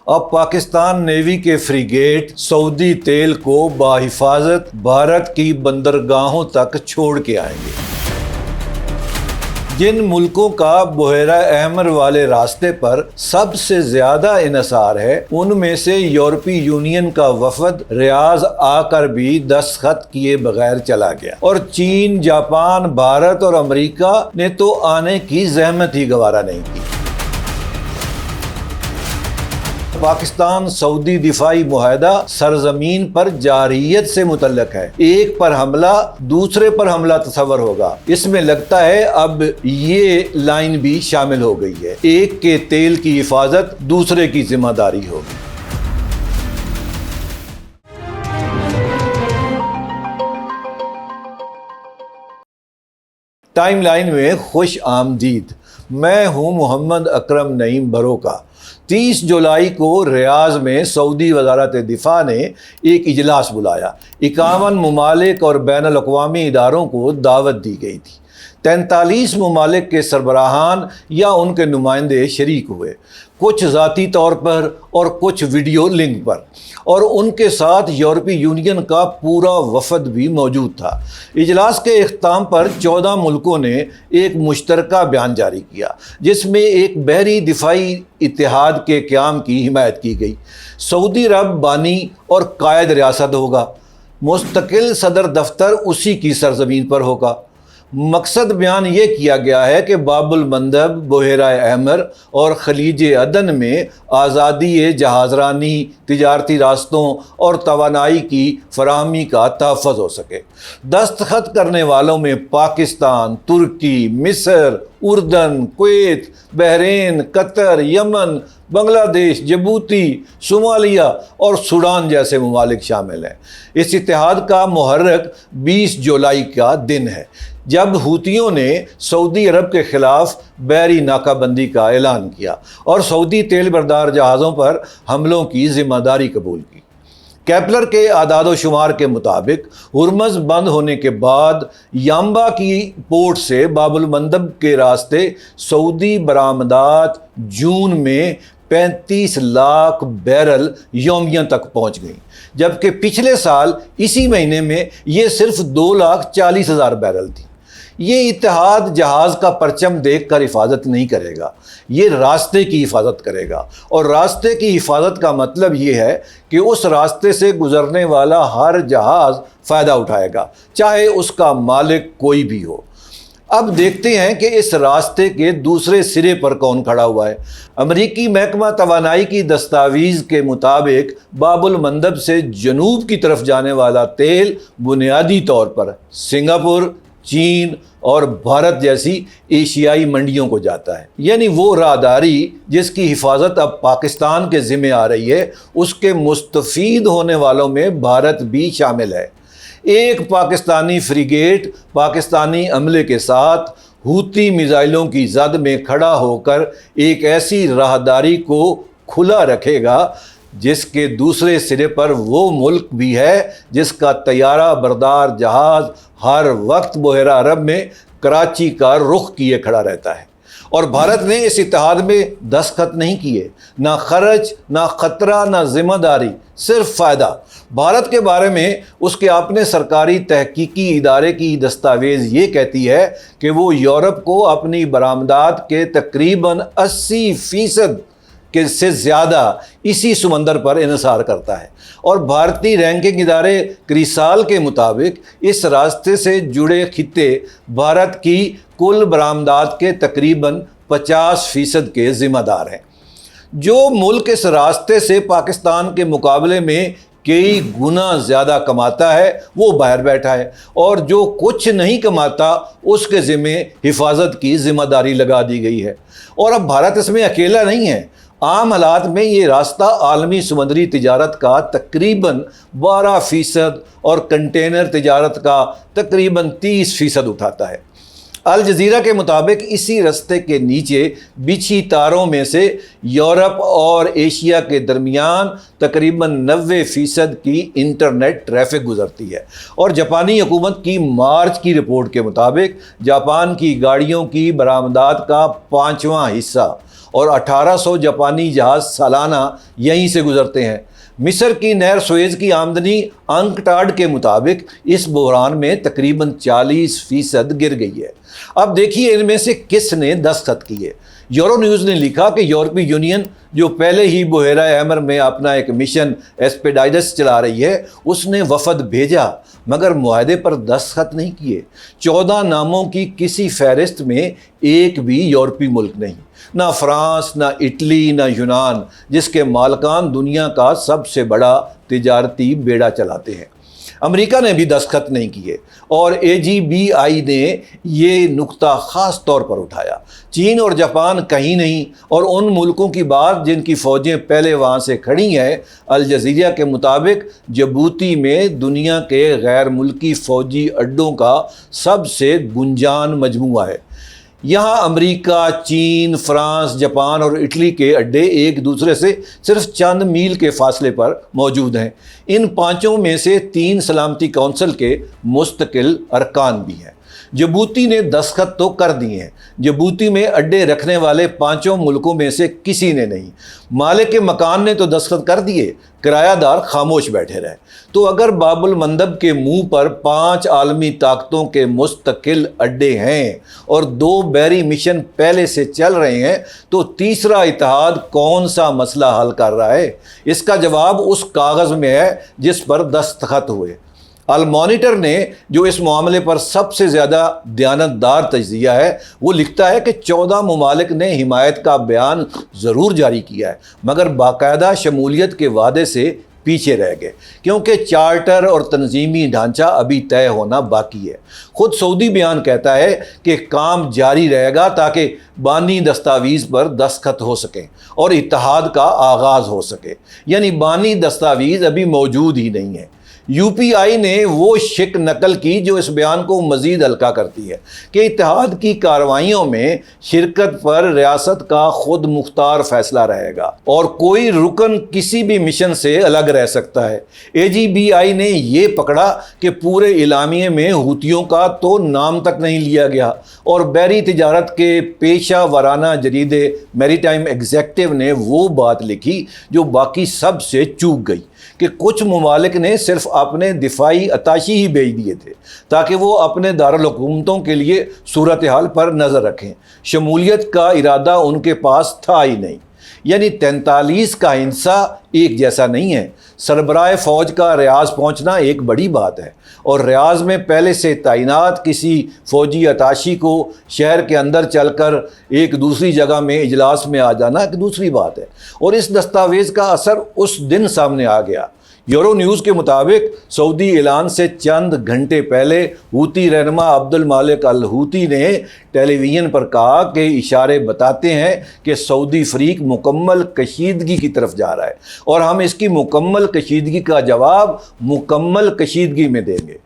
اب پاکستان نیوی کے فریگیٹ سعودی تیل کو بحفاظت بھارت کی بندرگاہوں تک چھوڑ کے آئیں گے۔ جن ملکوں کا بحیرہ احمر والے راستے پر سب سے زیادہ انحصار ہے، ان میں سے یورپی یونین کا وفد ریاض آ کر بھی دستخط کیے بغیر چلا گیا، اور چین، جاپان، بھارت اور امریکہ نے تو آنے کی زحمت ہی گوارا نہیں کی۔ پاکستان سعودی دفاعی معاہدہ سرزمین پر جارحیت سے متعلق ہے۔ ایک پر حملہ دوسرے پر حملہ تصور ہوگا۔ اس میں لگتا ہے اب یہ لائن بھی شامل ہو گئی ہے، ایک کے تیل کی حفاظت دوسرے کی ذمہ داری ہوگی۔ ٹائم لائن میں خوش آمدید۔ میں ہوں محمد اکرم نعیم بروکا۔ 30 جولائی کو ریاض میں سعودی وزارت دفاع نے ایک اجلاس بلایا۔ 51 ممالک اور بین الاقوامی اداروں کو دعوت دی گئی تھی۔ 43 ممالک کے سربراہان یا ان کے نمائندے شریک ہوئے، کچھ ذاتی طور پر اور کچھ ویڈیو لنک پر، اور ان کے ساتھ یورپی یونین کا پورا وفد بھی موجود تھا۔ اجلاس کے اختتام پر 14 ملکوں نے ایک مشترکہ بیان جاری کیا، جس میں ایک بحری دفاعی اتحاد کے قیام کی حمایت کی گئی۔ سعودی عرب بانی اور قائد ریاست ہوگا، مستقل صدر دفتر اسی کی سرزمین پر ہوگا۔ مقصد بیان یہ کیا گیا ہے کہ باب المندب، بحیرہ احمر اور خلیج عدن میں آزادی جہاز رانی، تجارتی راستوں اور توانائی کی فراہمی کا تحفظ ہو سکے۔ دستخط کرنے والوں میں پاکستان، ترکی، مصر، اردن، کویت، بحرین، قطر، یمن، بنگلہ دیش، جبوتی، صومالیہ اور سوڈان جیسے ممالک شامل ہیں۔ اس اتحاد کا محرک 20 جولائی کا دن ہے، جب حوثیوں نے سعودی عرب کے خلاف بحری ناکہ بندی کا اعلان کیا اور سعودی تیل بردار جہازوں پر حملوں کی ذمہ داری قبول کی۔ کیپلر کے اعداد و شمار کے مطابق ہرمز بند ہونے کے بعد یامبا کی پورٹ سے باب المندب کے راستے سعودی برآمدات جون میں 35 لاکھ بیرل یومیہ تک پہنچ گئیں، جبکہ پچھلے سال اسی مہینے میں یہ صرف 2,40,000 بیرل تھی۔ یہ اتحاد جہاز کا پرچم دیکھ کر حفاظت نہیں کرے گا، یہ راستے کی حفاظت کرے گا، اور راستے کی حفاظت کا مطلب یہ ہے کہ اس راستے سے گزرنے والا ہر جہاز فائدہ اٹھائے گا، چاہے اس کا مالک کوئی بھی ہو۔ اب دیکھتے ہیں کہ اس راستے کے دوسرے سرے پر کون کھڑا ہوا ہے۔ امریکی محکمہ توانائی کی دستاویز کے مطابق باب المندب سے جنوب کی طرف جانے والا تیل بنیادی طور پر سنگاپور، چین اور بھارت جیسی ایشیائی منڈیوں کو جاتا ہے۔ یعنی وہ راہداری جس کی حفاظت اب پاکستان کے ذمہ آ رہی ہے، اس کے مستفید ہونے والوں میں بھارت بھی شامل ہے۔ ایک پاکستانی فریگیٹ پاکستانی عملے کے ساتھ حوثی میزائلوں کی زد میں کھڑا ہو کر ایک ایسی راہداری کو کھلا رکھے گا جس کے دوسرے سرے پر وہ ملک بھی ہے جس کا طیارہ بردار جہاز ہر وقت بحیرہ عرب میں کراچی کا رخ کیے کھڑا رہتا ہے۔ اور بھارت نے اس اتحاد میں دستخط نہیں کیے، نہ خرچ، نہ خطرہ، نہ ذمہ داری، صرف فائدہ۔ بھارت کے بارے میں اس کے اپنے سرکاری تحقیقی ادارے کی دستاویز یہ کہتی ہے کہ وہ یورپ کو اپنی برآمدات کے تقریباً 80% سے زیادہ اسی سمندر پر انحصار کرتا ہے، اور بھارتی رینکنگ ادارے کریسال کے مطابق اس راستے سے جڑے خطے بھارت کی کل برآمدات کے تقریباً 50% کے ذمہ دار ہیں۔ جو ملک اس راستے سے پاکستان کے مقابلے میں کئی گنا زیادہ کماتا ہے وہ باہر بیٹھا ہے، اور جو کچھ نہیں کماتا اس کے ذمہ حفاظت کی ذمہ داری لگا دی گئی ہے۔ اور اب بھارت اس میں اکیلا نہیں ہے۔ عام حالات میں یہ راستہ عالمی سمندری تجارت کا تقریباً 12% اور کنٹینر تجارت کا تقریباً 30% اٹھاتا ہے۔ الجزیرہ کے مطابق اسی راستے کے نیچے بچھی تاروں میں سے یورپ اور ایشیا کے درمیان تقریباً 90% کی انٹرنیٹ ٹریفک گزرتی ہے، اور جاپانی حکومت کی مارچ کی رپورٹ کے مطابق جاپان کی گاڑیوں کی برآمدات کا 5واں حصہ اور 1800 جاپانی جہاز سالانہ یہیں سے گزرتے ہیں۔ مصر کی نہر سویز کی آمدنی انکٹاڈ کے مطابق اس بحران میں تقریباً 40% گر گئی ہے۔ اب دیکھیے ان میں سے کس نے دستخط کیے۔ یورو نیوز نے لکھا کہ یورپی یونین جو پہلے ہی بحیرہ احمر میں اپنا ایک مشن ایسپیڈائڈس چلا رہی ہے، اس نے وفد بھیجا مگر معاہدے پر دستخط نہیں کیے۔ 14 ناموں کی کسی فہرست میں ایک بھی یورپی ملک نہیں، نہ فرانس، نہ اٹلی، نہ یونان، جس کے مالکان دنیا کا سب سے بڑا تجارتی بیڑا چلاتے ہیں۔ امریکہ نے بھی دستخط نہیں کیے اور AGBI نے یہ نقطہ خاص طور پر اٹھایا۔ چین اور جاپان کہیں نہیں، اور ان ملکوں کی بات جن کی فوجیں پہلے وہاں سے کھڑی ہیں۔ الجزیرہ کے مطابق جبوتی میں دنیا کے غیر ملکی فوجی اڈوں کا سب سے گنجان مجموعہ ہے۔ یہاں امریکہ، چین، فرانس، جاپان اور اٹلی کے اڈے ایک دوسرے سے صرف چند میل کے فاصلے پر موجود ہیں۔ ان پانچوں میں سے 3 سلامتی کونسل کے مستقل ارکان بھی ہیں۔ جبوتی نے دستخط تو کر دیے ہیں۔ جبوتی میں اڈے رکھنے والے 5 ملکوں میں سے کسی نے نہیں۔ مالک مکان نے تو دستخط کر دیے، کرایہ دار خاموش بیٹھے رہے۔ تو اگر باب المندب کے منہ پر 5 عالمی طاقتوں کے مستقل اڈے ہیں اور 2 بحری مشن پہلے سے چل رہے ہیں، تو تیسرا اتحاد کون سا مسئلہ حل کر رہا ہے؟ اس کا جواب اس کاغذ میں ہے جس پر دستخط ہوئے۔ المانیٹر نے جو اس معاملے پر سب سے زیادہ دیانتدار تجزیہ ہے، وہ لکھتا ہے کہ 14 ممالک نے حمایت کا بیان ضرور جاری کیا ہے مگر باقاعدہ شمولیت کے وعدے سے پیچھے رہ گئے، کیونکہ چارٹر اور تنظیمی ڈھانچہ ابھی طے ہونا باقی ہے۔ خود سعودی بیان کہتا ہے کہ کام جاری رہے گا تاکہ بانی دستاویز پر دستخط ہو سکیں اور اتحاد کا آغاز ہو سکے، یعنی بانی دستاویز ابھی موجود ہی نہیں ہے۔ UPI نے وہ شک نقل کی جو اس بیان کو مزید ہلکا کرتی ہے کہ اتحاد کی کارروائیوں میں شرکت پر ریاست کا خود مختار فیصلہ رہے گا اور کوئی رکن کسی بھی مشن سے الگ رہ سکتا ہے۔ AGBI نے یہ پکڑا کہ پورے اعلامیے میں حوثیوں کا تو نام تک نہیں لیا گیا، اور بحری تجارت کے پیشہ ورانہ جریدے میری ٹائم ایگزیکٹو نے وہ بات لکھی جو باقی سب سے چوک گئی کہ کچھ ممالک نے صرف اپنے دفاعی اتاشی ہی بھیج دیے تھے تاکہ وہ اپنے دارالحکومتوں کے لیے صورتحال پر نظر رکھیں۔ شمولیت کا ارادہ ان کے پاس تھا ہی نہیں، یعنی 43 کا ہندسہ ایک جیسا نہیں ہے۔ سربراہ فوج کا ریاض پہنچنا ایک بڑی بات ہے، اور ریاض میں پہلے سے تعینات کسی فوجی اتاشی کو شہر کے اندر چل کر ایک دوسری جگہ میں اجلاس میں آ جانا ایک دوسری بات ہے، اور اس دستاویز کا اثر اس دن سامنے آ گیا۔ یورو نیوز کے مطابق سعودی اعلان سے چند گھنٹے پہلے حوثی رہنما عبد المالک الحوثی نے ٹیلی ویژن پر کہا کہ اشارے بتاتے ہیں کہ سعودی فریق مکمل کشیدگی کی طرف جا رہا ہے، اور ہم اس کی مکمل کشیدگی کا جواب مکمل کشیدگی میں دیں گے۔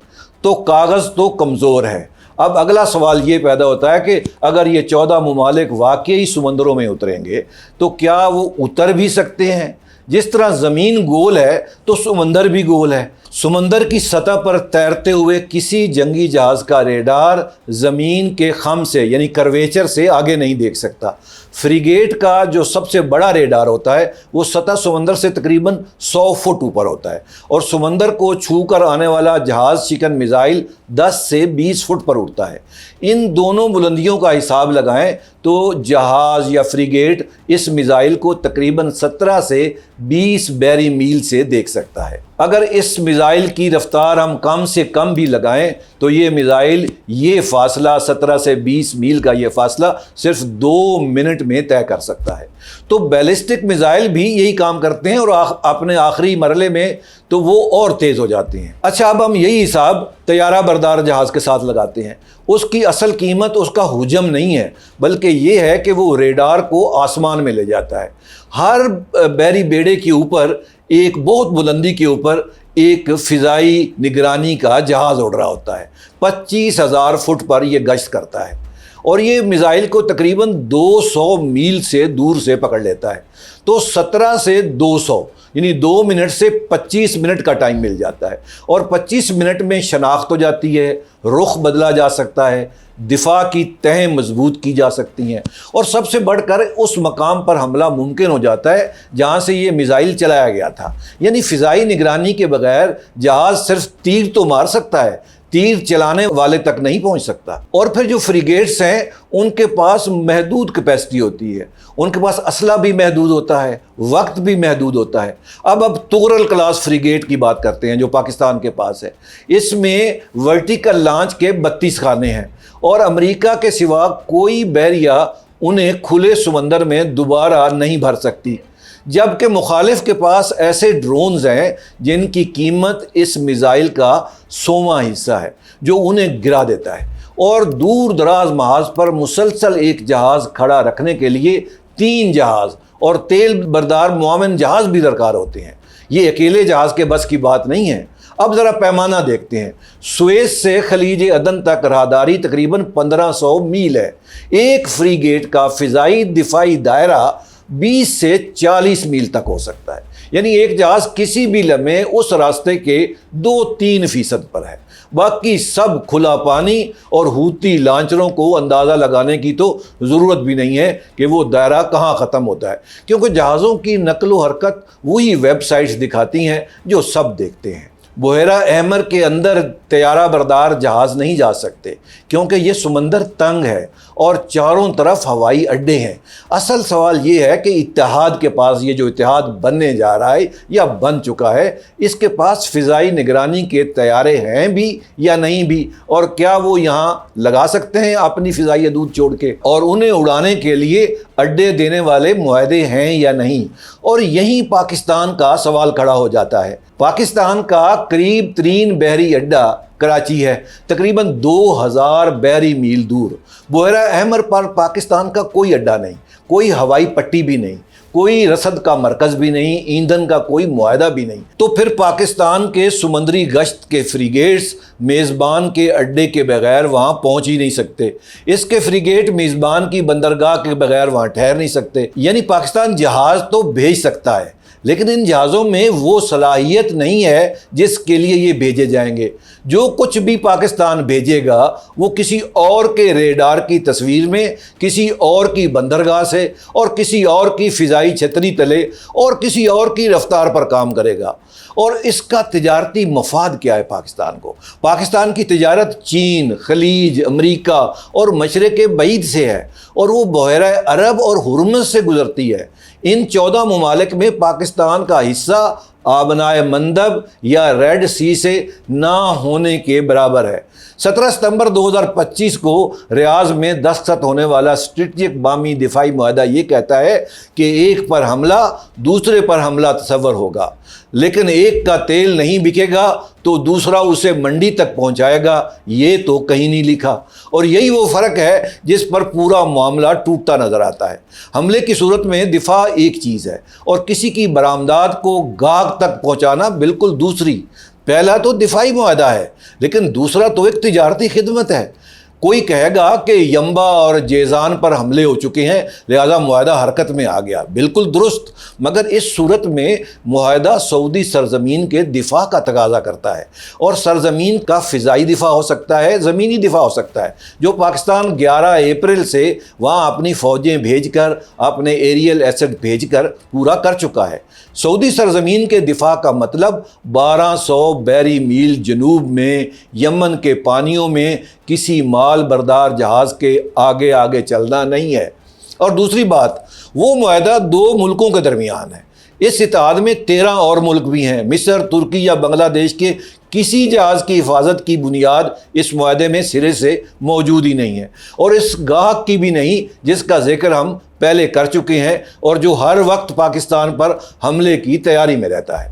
تو کاغذ تو کمزور ہے۔ اب اگلا سوال یہ پیدا ہوتا ہے کہ اگر یہ 14 ممالک واقعی سمندروں میں اتریں گے تو کیا وہ اتر بھی سکتے ہیں؟ جس طرح زمین گول ہے تو سمندر بھی گول ہے۔ سمندر کی سطح پر تیرتے ہوئے کسی جنگی جہاز کا ریڈار زمین کے خم سے یعنی کرویچر سے آگے نہیں دیکھ سکتا۔ فریگیٹ کا جو سب سے بڑا ریڈار ہوتا ہے وہ سطح سمندر سے تقریباً 100 فٹ اوپر ہوتا ہے، اور سمندر کو چھو کر آنے والا جہاز شکن میزائل 10 سے 20 فٹ پر اڑتا ہے۔ ان دونوں بلندیوں کا حساب لگائیں تو جہاز یا فریگیٹ اس میزائل کو تقریباً 17 سے 20 بحری میل سے دیکھ سکتا ہے۔ اگر اس میزائل کی رفتار ہم کم سے کم بھی لگائیں تو یہ میزائل یہ فاصلہ 17 سے 20 میل کا یہ فاصلہ صرف 2 منٹ میں طے کر سکتا ہے۔ تو بیلسٹک میزائل بھی یہی کام کرتے ہیں، اور اپنے آخری مرحلے میں تو وہ اور تیز ہو جاتے ہیں۔ اچھا، اب ہم یہی حساب طیارہ بردار جہاز کے ساتھ لگاتے ہیں۔ اس کی اصل قیمت اس کا حجم نہیں ہے، بلکہ یہ ہے کہ وہ ریڈار کو آسمان میں لے جاتا ہے۔ ہر بحری بیڑے کے اوپر ایک بہت بلندی کے اوپر ایک فضائی نگرانی کا جہاز اڑ رہا ہوتا ہے۔ 25,000 فٹ پر یہ گشت کرتا ہے، اور یہ میزائل کو تقریباً 200 میل سے دور سے پکڑ لیتا ہے۔ تو 17 سے 200 یعنی 2 منٹ سے 25 منٹ کا ٹائم مل جاتا ہے، اور 25 منٹ میں شناخت ہو جاتی ہے، رخ بدلا جا سکتا ہے، دفاع کی تہیں مضبوط کی جا سکتی ہیں، اور سب سے بڑھ کر اس مقام پر حملہ ممکن ہو جاتا ہے جہاں سے یہ میزائل چلایا گیا تھا۔ یعنی فضائی نگرانی کے بغیر جہاز صرف تیر تو مار سکتا ہے، تیر چلانے والے تک نہیں پہنچ سکتا۔ اور پھر جو فریگیٹس ہیں ان کے پاس محدود کیپیسٹی ہوتی ہے، ان کے پاس اسلحہ بھی محدود ہوتا ہے، وقت بھی محدود ہوتا ہے۔ اب تغرل کلاس فریگیٹ کی بات کرتے ہیں جو پاکستان کے پاس ہے، اس میں ورٹیکل لانچ کے 32 خانے ہیں، اور امریکہ کے سوا کوئی بحریہ انہیں کھلے سمندر میں دوبارہ نہیں بھر سکتی، جبکہ مخالف کے پاس ایسے ڈرونز ہیں جن کی قیمت اس میزائل کا 100واں حصہ ہے، جو انہیں گرا دیتا ہے۔ اور دور دراز محاذ پر مسلسل ایک جہاز کھڑا رکھنے کے لیے 3 جہاز اور تیل بردار معاون جہاز بھی درکار ہوتے ہیں۔ یہ اکیلے جہاز کے بس کی بات نہیں ہے۔ اب ذرا پیمانہ دیکھتے ہیں۔ سویس سے خلیج عدن تک راہداری تقریباً 1500 میل ہے۔ ایک فریگیٹ کا فضائی دفاعی دائرہ 20 سے 40 میل تک ہو سکتا ہے، یعنی ایک جہاز کسی بھی لمحے اس راستے کے 2-3% پر ہے، باقی سب کھلا پانی، اور ہوتی لانچروں کو اندازہ لگانے کی تو ضرورت بھی نہیں ہے کہ وہ دائرہ کہاں ختم ہوتا ہے، کیونکہ جہازوں کی نقل و حرکت وہی ویب سائٹس دکھاتی ہیں جو سب دیکھتے ہیں۔ بحیرہ احمر کے اندر طیارہ بردار جہاز نہیں جا سکتے کیونکہ یہ سمندر تنگ ہے اور چاروں طرف ہوائی اڈے ہیں۔ اصل سوال یہ ہے کہ اتحاد کے پاس، یہ جو اتحاد بننے جا رہا ہے یا بن چکا ہے، اس کے پاس فضائی نگرانی کے طیارے ہیں بھی یا نہیں بھی، اور کیا وہ یہاں لگا سکتے ہیں اپنی فضائی حدود چھوڑ کے، اور انہیں اڑانے کے لیے اڈے دینے والے معاہدے ہیں یا نہیں۔ اور یہیں پاکستان کا سوال کھڑا ہو جاتا ہے۔ پاکستان کا قریب ترین بحری اڈہ کراچی ہے، تقریباً 2000 بحری میل دور۔ بحیرہ احمر پر پاکستان کا کوئی اڈہ نہیں، کوئی ہوائی پٹی بھی نہیں، کوئی رسد کا مرکز بھی نہیں، ایندھن کا کوئی معاہدہ بھی نہیں۔ تو پھر پاکستان کے سمندری گشت کے فریگیٹس میزبان کے اڈے کے بغیر وہاں پہنچ ہی نہیں سکتے، اس کے فریگیٹ میزبان کی بندرگاہ کے بغیر وہاں ٹھہر نہیں سکتے۔ یعنی پاکستان جہاز تو بھیج سکتا ہے، لیکن ان جہازوں میں وہ صلاحیت نہیں ہے جس کے لیے یہ بھیجے جائیں گے۔ جو کچھ بھی پاکستان بھیجے گا وہ کسی اور کے ریڈار کی تصویر میں، کسی اور کی بندرگاہ سے، اور کسی اور کی فضائی چھتری تلے، اور کسی اور کی رفتار پر کام کرے گا۔ اور اس کا تجارتی مفاد کیا ہے پاکستان کو؟ پاکستان کی تجارت چین، خلیج، امریکہ اور مشرق بعید سے ہے، اور وہ بحیرہ عرب اور ہرمز سے گزرتی ہے۔ ان 14 ممالک میں پاکستان کا حصہ آبنائے مندب یا ریڈ سی سے نہ ہونے کے برابر ہے۔ 17 ستمبر 2025 کو ریاض میں دستخط ہونے والا اسٹریٹجک باہمی دفاعی معاہدہ یہ کہتا ہے کہ ایک پر حملہ دوسرے پر حملہ تصور ہوگا، لیکن ایک کا تیل نہیں بکے گا تو دوسرا اسے منڈی تک پہنچائے گا، یہ تو کہیں نہیں لکھا۔ اور یہی وہ فرق ہے جس پر پورا معاملہ ٹوٹتا نظر آتا ہے۔ حملے کی صورت میں دفاع ایک چیز ہے اور کسی کی برآمدات کو گاہک تک پہنچانا بالکل دوسری۔ پہلا تو دفاعی معاہدہ ہے، لیکن دوسرا تو ایک تجارتی خدمت ہے۔ کوئی کہے گا کہ ینبا اور جیزان پر حملے ہو چکے ہیں لہذا معاہدہ حرکت میں آ گیا، بالکل درست، مگر اس صورت میں معاہدہ سعودی سرزمین کے دفاع کا تقاضا کرتا ہے، اور سرزمین کا فضائی دفاع ہو سکتا ہے، زمینی دفاع ہو سکتا ہے، جو پاکستان 11 اپریل سے وہاں اپنی فوجیں بھیج کر، اپنے ایریل ایسٹ بھیج کر پورا کر چکا ہے۔ سعودی سرزمین کے دفاع کا مطلب 1200 بحری میل جنوب میں یمن کے پانیوں میں کسی مال بردار جہاز کے آگے آگے چلنا نہیں ہے۔ اور دوسری بات، وہ معاہدہ 2 ملکوں کے درمیان ہے۔ اس اتحاد میں 13 اور ملک بھی ہیں۔ مصر، ترکی یا بنگلہ دیش کے کسی جہاز کی حفاظت کی بنیاد اس معاہدے میں سرے سے موجود ہی نہیں ہے، اور اس گاہک کی بھی نہیں جس کا ذکر ہم پہلے کر چکے ہیں اور جو ہر وقت پاکستان پر حملے کی تیاری میں رہتا ہے۔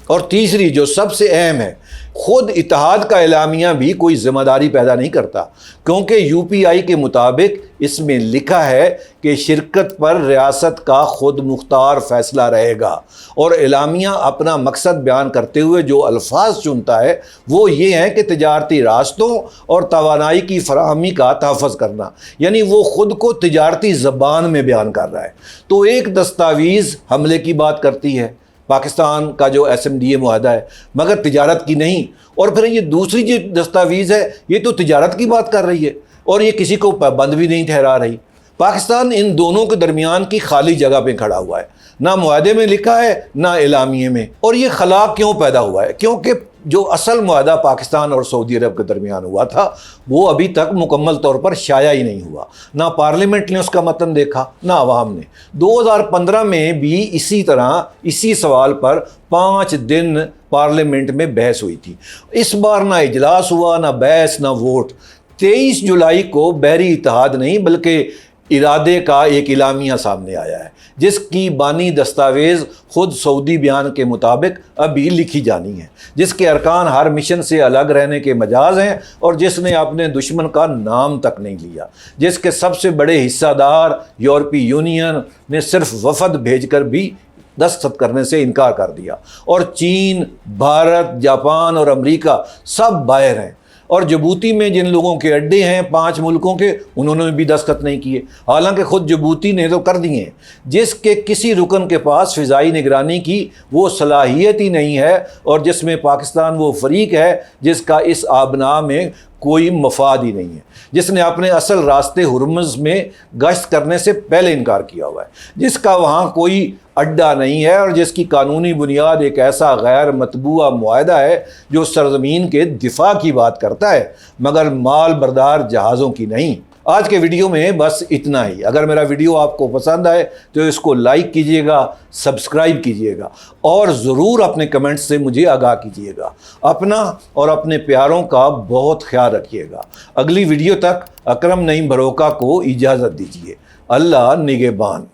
اور تیسری جو سب سے اہم ہے، خود اتحاد کا اعلامیہ بھی کوئی ذمہ داری پیدا نہیں کرتا، کیونکہ یو پی آئی کے مطابق اس میں لکھا ہے کہ شرکت پر ریاست کا خود مختار فیصلہ رہے گا، اور اعلامیہ اپنا مقصد بیان کرتے ہوئے جو الفاظ چنتا ہے وہ یہ ہیں کہ تجارتی راستوں اور توانائی کی فراہمی کا تحفظ کرنا، یعنی وہ خود کو تجارتی زبان میں بیان کر رہا ہے۔ تو ایک دستاویز حملے کی بات کرتی ہے، پاکستان کا جو SMDA معاہدہ ہے، مگر تجارت کی نہیں۔ اور پھر یہ دوسری جو دستاویز ہے یہ تو تجارت کی بات کر رہی ہے اور یہ کسی کو پابند بھی نہیں ٹھہرا رہی۔ پاکستان ان دونوں کے درمیان کی خالی جگہ پہ کھڑا ہوا ہے، نہ معاہدے میں لکھا ہے نہ اعلامیے میں۔ اور یہ خلا کیوں پیدا ہوا ہے؟ کیونکہ جو اصل معاہدہ پاکستان اور سعودی عرب کے درمیان ہوا تھا وہ ابھی تک مکمل طور پر شائع ہی نہیں ہوا، نہ پارلیمنٹ نے اس کا متن دیکھا نہ عوام نے۔ 2015 میں بھی اسی طرح اسی سوال پر 5 دن پارلیمنٹ میں بحث ہوئی تھی۔ اس بار نہ اجلاس ہوا، نہ بحث، نہ ووٹ۔ 23 جولائی کو بحری اتحاد نہیں بلکہ ارادے کا ایک اعلامیہ سامنے آیا ہے، جس کی بانی دستاویز خود سعودی بیان کے مطابق ابھی لکھی جانی ہے، جس کے ارکان ہر مشن سے الگ رہنے کے مجاز ہیں اور جس نے اپنے دشمن کا نام تک نہیں لیا، جس کے سب سے بڑے حصہ دار یورپی یونین نے صرف وفد بھیج کر بھی دستخط کرنے سے انکار کر دیا، اور چین، بھارت، جاپان اور امریکہ سب باہر ہیں، اور جبوتی میں جن لوگوں کے اڈے ہیں 5 ملکوں کے، انہوں نے بھی دستخط نہیں کیے، حالانکہ خود جبوتی نے تو کر دیے ہیں۔ جس کے کسی رکن کے پاس فضائی نگرانی کی وہ صلاحیت ہی نہیں ہے، اور جس میں پاکستان وہ فریق ہے جس کا اس آبنا میں کوئی مفاد ہی نہیں ہے، جس نے اپنے اصل راستے ہرمز میں گشت کرنے سے پہلے انکار کیا ہوا ہے، جس کا وہاں کوئی اڈا نہیں ہے، اور جس کی قانونی بنیاد ایک ایسا غیر مطبوعہ معاہدہ ہے جو سرزمین کے دفاع کی بات کرتا ہے مگر مال بردار جہازوں کی نہیں۔ آج کے ویڈیو میں بس اتنا ہی۔ اگر میرا ویڈیو آپ کو پسند آئے تو اس کو لائک کیجئے گا، سبسکرائب کیجئے گا اور ضرور اپنے کمنٹس سے مجھے آگاہ کیجئے گا۔ اپنا اور اپنے پیاروں کا بہت خیال رکھیے گا۔ اگلی ویڈیو تک اکرم نعیم بروکا کو اجازت دیجیے۔ اللہ نگہبان۔